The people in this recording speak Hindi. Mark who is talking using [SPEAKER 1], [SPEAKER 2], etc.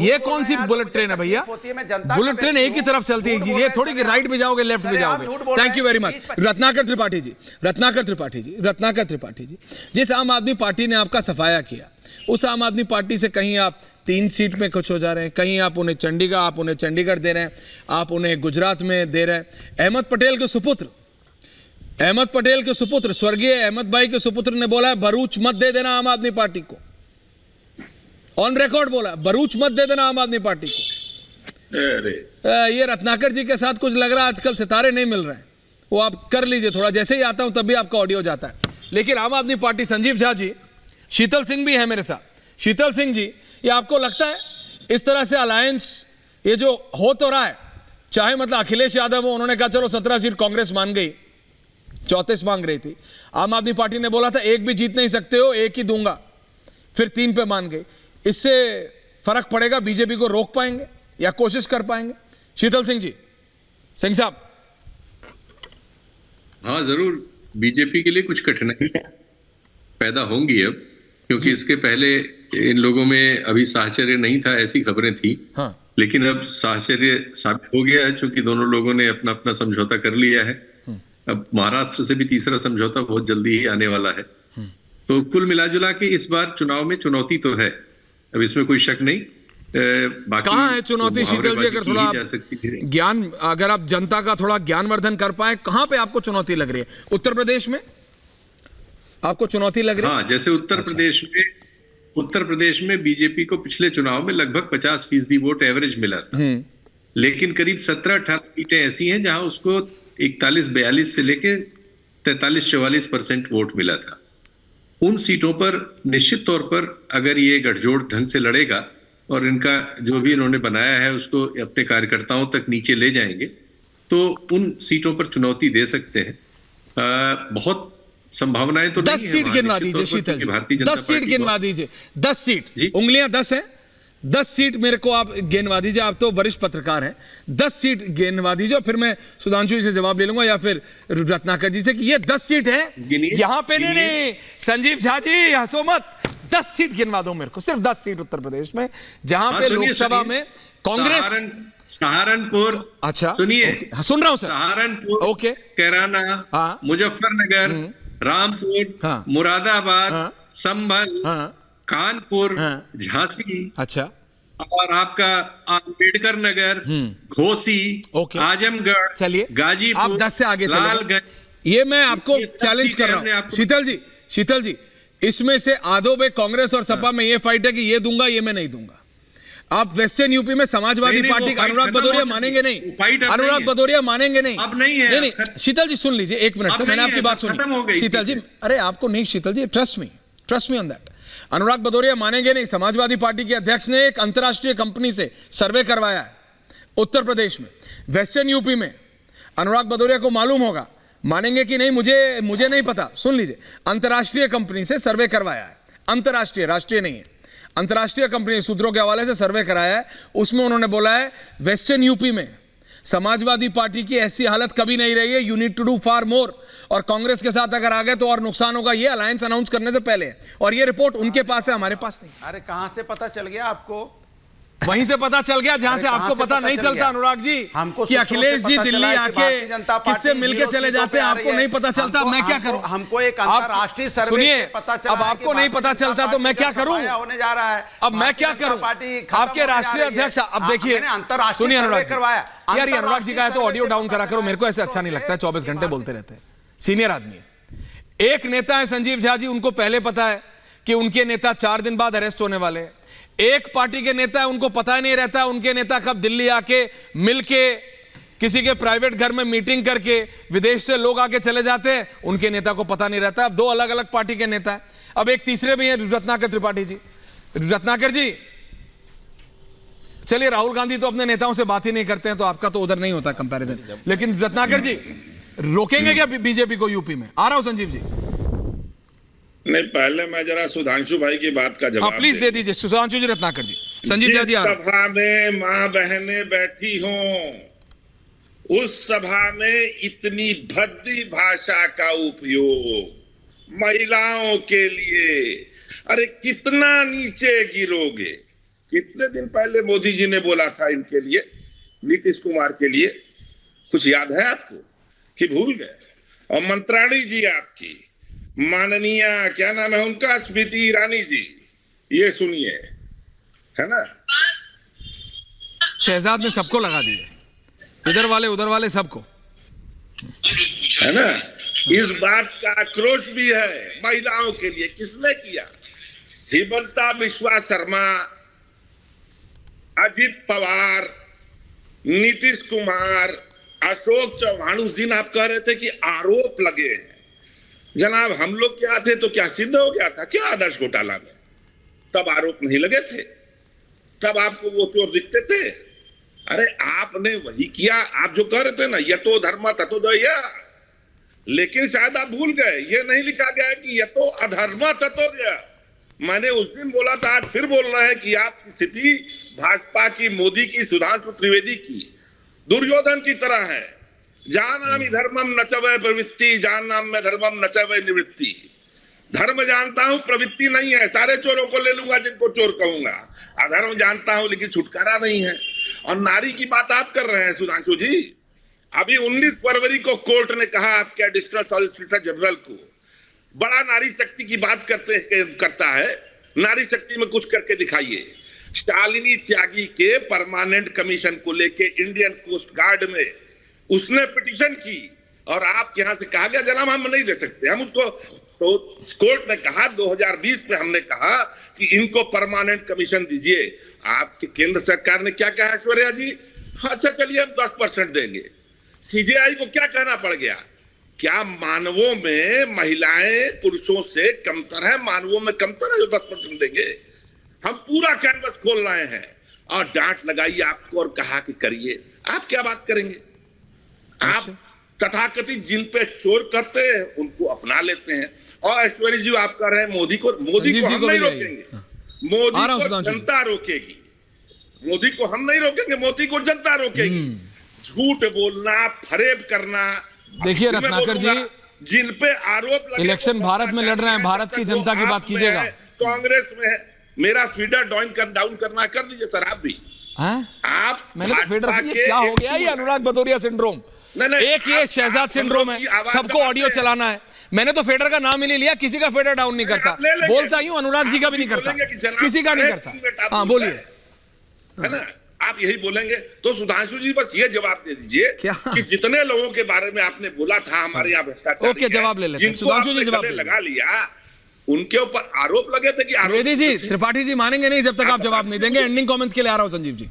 [SPEAKER 1] ये कौन सी बुलेट ट्रेन है भैया? बुलेट ट्रेन एक ही तरफ चलती है, ये थोड़ी कि राइट में जाओगे लेफ्ट में जाओगे। Thank you very much. Ratnakar Tripathi ji, Ratnakar Tripathi ji, Ratnakar Tripathi ji, जिस आम आदमी पार्टी ने आपका सफाया किया, उस आम आदमी पार्टी से कहीं आप 3 सीट में कुछ हो जा रहे हैं, कहीं आप उन्हें चंडीगढ़ दे रहे हैं, आप उन्हें गुजरात में दे रहे हैं। अहमद पटेल के सुपुत्र स्वर्गीय अहमद भाई के सुपुत्र ने बोला है भरूच मत दे देना आम आदमी पार्टी को, ऑन रिकॉर्ड बोला भरूच मत दे देना आम आदमी पार्टी को। ये रत्नाकर जी के साथ कुछ लग रहा है आजकल सितारे नहीं मिल रहे हैं, वो आप कर लीजिए थोड़ा, जैसे ही आता हूं तभी आपका ऑडियो जाता है। लेकिन आम आदमी पार्टी, संजीव झा जी, शीतल सिंह भी है मेरे साथ। शीतल सिंह जी, ये आपको लगता है इस तरह से अलायंस ये जो हो तो रहा है, चाहे मतलब अखिलेश यादव हो, उन्होंने कहा चलो 17 सीट कांग्रेस मान गई, 34 मांग रही थी, आम आदमी पार्टी ने बोला था एक भी जीत नहीं सकते हो, एक ही दूंगा, फिर 3 पे मान गई। इससे फर्क पड़ेगा? बीजेपी को रोक पाएंगे या कोशिश कर पाएंगे? शीतल सिंह जी, सिंह साहब।
[SPEAKER 2] हाँ जरूर, बीजेपी के लिए कुछ कठिनाइयां पैदा होंगी अब, क्योंकि इसके पहले इन लोगों में अभी साहचर्य नहीं था, ऐसी खबरें थी। हाँ। लेकिन अब साहचर्य साबित हो गया है, क्योंकि दोनों लोगों ने अपना अपना समझौता कर लिया है। अब महाराष्ट्र से भी तीसरा समझौता बहुत जल्दी ही आने वाला है। तो कुल मिलाजुला के इस बार चुनाव में चुनौती तो है, अब इसमें कोई शक नहीं। बाकी
[SPEAKER 1] कहाँ है चुनौती शीतल जी? अगर थोड़ा ज्ञान, अगर आप जनता का थोड़ा ज्ञानवर्धन कर पाए, कहाँ पे आपको चुनौती लग रही है? उत्तर प्रदेश में आपको चुनौती लग रही है?
[SPEAKER 2] हाँ, जैसे उत्तर प्रदेश में बीजेपी को पिछले चुनाव में लगभग 50% वोट एवरेज मिला था, लेकिन करीब 17-18 सीटें ऐसी हैं जहां उसको 41-42 से लेके 43-44% वोट मिला था। उन सीटों पर निश्चित तौर पर अगर ये गठजोड़ ढंग से लड़ेगा और इनका जो भी इन्होंने बनाया है उसको अपने कार्यकर्ताओं तक नीचे ले जाएंगे, तो उन सीटों पर चुनौती दे सकते हैं। बहुत संभावनाएं तो
[SPEAKER 1] 10 सीट गिनवा दीजिए शीतल जी, 10 सीट गिनवा दीजिए, 10 सीट, उंगलियां 10 है, 10 सीट मेरे को आप गिनवा दीजिए, आप तो वरिष्ठ पत्रकार हैं, 10 सीट गिनवा दीजिए, फिर मैं सुधांशु जी से जवाब ले लूंगा या फिर रत्नाकर जी से कि ये 10 सीट है यहां पे। नहीं, संजीव झा जी हंसो मत, 10 सीट गिनवा दो मेरे को, सिर्फ 10 सीट उत्तर प्रदेश में जहां पे लोकसभा में कांग्रेस।
[SPEAKER 2] सहारनपुर,
[SPEAKER 1] अच्छा
[SPEAKER 2] सुनिए,
[SPEAKER 1] सुन रहा हूं सर।
[SPEAKER 2] सहारनपुर,
[SPEAKER 1] ओके,
[SPEAKER 2] कैराना, मुजफ्फरनगर, रामपुर, मुरादाबाद, संभल, कानपुर, झांसी, अच्छा, और आपका अम्बेडकर नगर, घोसी, आजमगढ़, चलिए गाजीपुर, आप 10 से आगे लालगंज। ये मैं आपको चैलेंज कर रहा हूं शीतल जी, इसमें से आधो में कांग्रेस और सपा में ये फाइट है कि ये दूंगा ये मैं नहीं दूंगा। आप वेस्टर्न यूपी में समाजवादी पार्टी का अनुराग भदौरिया मानेंगे नहीं, अनुराग भदौरिया मानेंगे नहीं। अब नहीं है,
[SPEAKER 1] नहीं, शीतल जी सुन लीजिए, एक मिनट सर, मैंने आपकी बात सुनी शीतल जी। अरे आपको नहीं शीतल जी, ट्रस्ट मी ऑन दैट। अनुराग भदौरिया मानेंगे नहीं। समाजवादी पार्टी के अध्यक्ष ने एक अंतरराष्ट्रीय कंपनी से सर्वे करवाया है उत्तर प्रदेश में, वेस्टर्न यूपी में। अनुराग भदौरिया को मालूम होगा, मानेंगे कि नहीं मुझे नहीं पता, सुन लीजिए। अंतरराष्ट्रीय कंपनी से सर्वे करवाया है, अंतरराष्ट्रीय, राष्ट्रीय नहीं है, अंतरराष्ट्रीय कंपनी सूत्रों के हवाले से सर्वे कराया है। उसमें उन्होंने बोला है वेस्टर्न यूपी में समाजवादी पार्टी की ऐसी हालत कभी नहीं रही है, यू नीड टू डू फार मोर। और कांग्रेस के साथ अगर आ गए तो और नुकसान होगा, ये अलायंस अनाउंस करने से पहले। और ये रिपोर्ट उनके पास है, हमारे पास नहीं।
[SPEAKER 3] अरे कहां से पता चल गया आपको?
[SPEAKER 1] वहीं से पता चल गया जहां से आपको पता नहीं चलता अनुराग जी, कि अखिलेश जी दिल्ली आके किससे मिलके चले जाते हैं, आपको नहीं पता चलता। मैं क्या करूं?
[SPEAKER 3] हमको एक अंतरराष्ट्रीय सर्वे
[SPEAKER 1] सुनिए,
[SPEAKER 3] पता चला,
[SPEAKER 1] अब आपको नहीं पता चलता तो मैं क्या करूं?
[SPEAKER 3] होने जा रहा है,
[SPEAKER 1] अब मैं क्या करूं? आपके राष्ट्रीय अध्यक्ष, अब देखिए, सुनिए अनुराग यार, ये अनुराग जी का है तो ऑडियो डाउन करा करो, मेरे को ऐसे अच्छा नहीं लगता है, 24 घंटे बोलते रहते हैं। सीनियर आदमी है, एक नेता है संजीव झा जी, उनको पहले पता है कि उनके नेता 4 दिन बाद अरेस्ट होने वाले हैं। एक पार्टी के नेता है, उनको पता ही नहीं रहता है उनके नेता कब दिल्ली आके मिलके किसी के प्राइवेट घर में मीटिंग करके विदेश से लोग आके चले जाते हैं, उनके नेता को पता नहीं रहता। अब 2 अलग अलग पार्टी के नेता है। अब एक तीसरे भी हैं, रत्नाकर त्रिपाठी जी। रत्नाकर जी, चलिए राहुल गांधी तो अपने नेताओं से बात ही नहीं करते हैं, तो आपका तो उधर नहीं होता कंपैरिजन, लेकिन रत्नाकर जी रोकेंगे क्या बीजेपी को यूपी में? आ रहा हूं संजीव जी।
[SPEAKER 4] नहीं, पहले मैं जरा सुधांशु भाई की बात का जवाब
[SPEAKER 1] प्लीज दे दीजिए सुधांशु जी, रत्नाकर जी। संजीव जी,
[SPEAKER 4] सभा में मां बहनें बैठी हों, उस सभा में इतनी भद्दी भाषा का उपयोग महिलाओं के लिए, अरे कितना नीचे गिरोगे? कितने दिन पहले मोदी जी ने बोला था इनके लिए, नीतीश कुमार के लिए? कुछ याद है आपको कि भूल गए? और मंत्राणी जी आपकी माननीय, क्या नाम है उनका, स्मृति ईरानी जी, ये सुनिए, है ना,
[SPEAKER 1] शहजाद ने सबको लगा दिए, इधर वाले उधर वाले सबको,
[SPEAKER 4] है ना। इस बात का आक्रोश भी है महिलाओं के लिए। किसने किया? हिमंता बिस्वा शर्मा, अजित पवार, नीतीश कुमार, अशोक चौहान। उस दिन आप कह रहे थे कि आरोप लगे हैं। जनाब, हम लोग क्या थे तो क्या सिद्ध हो गया था क्या आदर्श घोटाला में? तब आरोप नहीं लगे थे, तब आपको वो चोर दिखते थे। अरे आपने वही किया, आप जो कह रहे थे ना, यतो धर्म ततो जय, लेकिन शायद आप भूल गए, ये नहीं लिखा गया है कि यतो अधर्म ततो जय। मैंने उस दिन बोला था, आज फिर बोल रहे हैं कि आपकी स्थिति भाजपा की, मोदी की, सुधांशु त्रिवेदी की, दुर्योधन की तरह है। जानामि धर्मम न च वै प्रवृत्ति, जानामि धर्मम न च वै निवृत्ति। धर्म जानता हूं, प्रवृत्ति नहीं है। सारे चोरों को ले लूंगा जिनको चोर कहूंगा। अधर्म जानता हूं लेकिन छुटकारा नहीं है। और नारी की बात आप कर रहे हैं सुधांशु जी। अभी 19 फरवरी को कोर्ट ने कहा आपके एडिशनल सॉलिसिटर जनरल को, बड़ा नारी शक्ति की बात करता है, नारी शक्ति में कुछ करके दिखाइए। शालिनी त्यागी के परमानेंट कमीशन को लेके इंडियन कोस्ट गार्ड में उसने पिटीशन की और आपके यहां से कहा गया जनाब हम नहीं दे सकते, हम उसको, तो कोर्ट ने कहा 2020 में हमने कहा कि इनको परमानेंट कमीशन दीजिए। आपके केंद्र सरकार ने क्या कहा ऐश्वर्या जी? अच्छा चलिए हम 10% देंगे। सीजेआई को क्या कहना पड़ गया? क्या मानवों में महिलाएं पुरुषों से कमतर है? मानवों में कमतर है जो 10% देंगे? हम पूरा कैनवस खोल रहे हैं और डांट लगाई आपको और कहा कि करिए। आप क्या बात करेंगे? आप तथाकथित जिन पे चोर करते हैं उनको अपना लेते हैं। और ऐश्वर्या जी आप कर रहे हैं मोदी को हम नहीं रोकेंगे, मोदी को जनता रोकेगी। मोदी को हम नहीं रोकेंगे, मोदी को जनता रोकेगी। झूठ बोलना, फरेब करना।
[SPEAKER 1] देखिए रत्नाकर जी,
[SPEAKER 4] जिन पे आरोप लगे,
[SPEAKER 1] इलेक्शन भारत में लड़ रहे हैं, भारत की जनता की बात कीजिएगा।
[SPEAKER 4] कांग्रेस में है, मेरा फीडर डाउन करना कर लीजिए सर आप भी। आप
[SPEAKER 1] मैंने तो फीडर क्या हो गया ये अनुराग भदौरिया सिंड्रोम? एक ये शहजाद सिंड्रोम है, सबको ऑडियो चलाना है। मैंने तो फेडर का नाम ही नहीं लिया, किसी का फेडर डाउन नहीं करता। बोलता हूं अनुराग जी का भी नहीं करता, किसी का नहीं करता। हाँ बोलिए,
[SPEAKER 4] है ना, आप यही बोलेंगे तो सुधांशु जी बस ये जवाब दे दीजिए कि जितने लोगों के बारे में आपने बोला था हमारे यहाँ भ्रष्टाचार,
[SPEAKER 1] ओके जवाब ले लेते हैं। सुधांशु जी जवाब
[SPEAKER 4] लगा लिया, उनके ऊपर आरोप लगे थे कि
[SPEAKER 1] त्रिपाठी जी मानेंगे नहीं जब तक आप जवाब नहीं देंगे। एंडिंग कमेंट्स के लिए आ रहा हूं संजीव जी।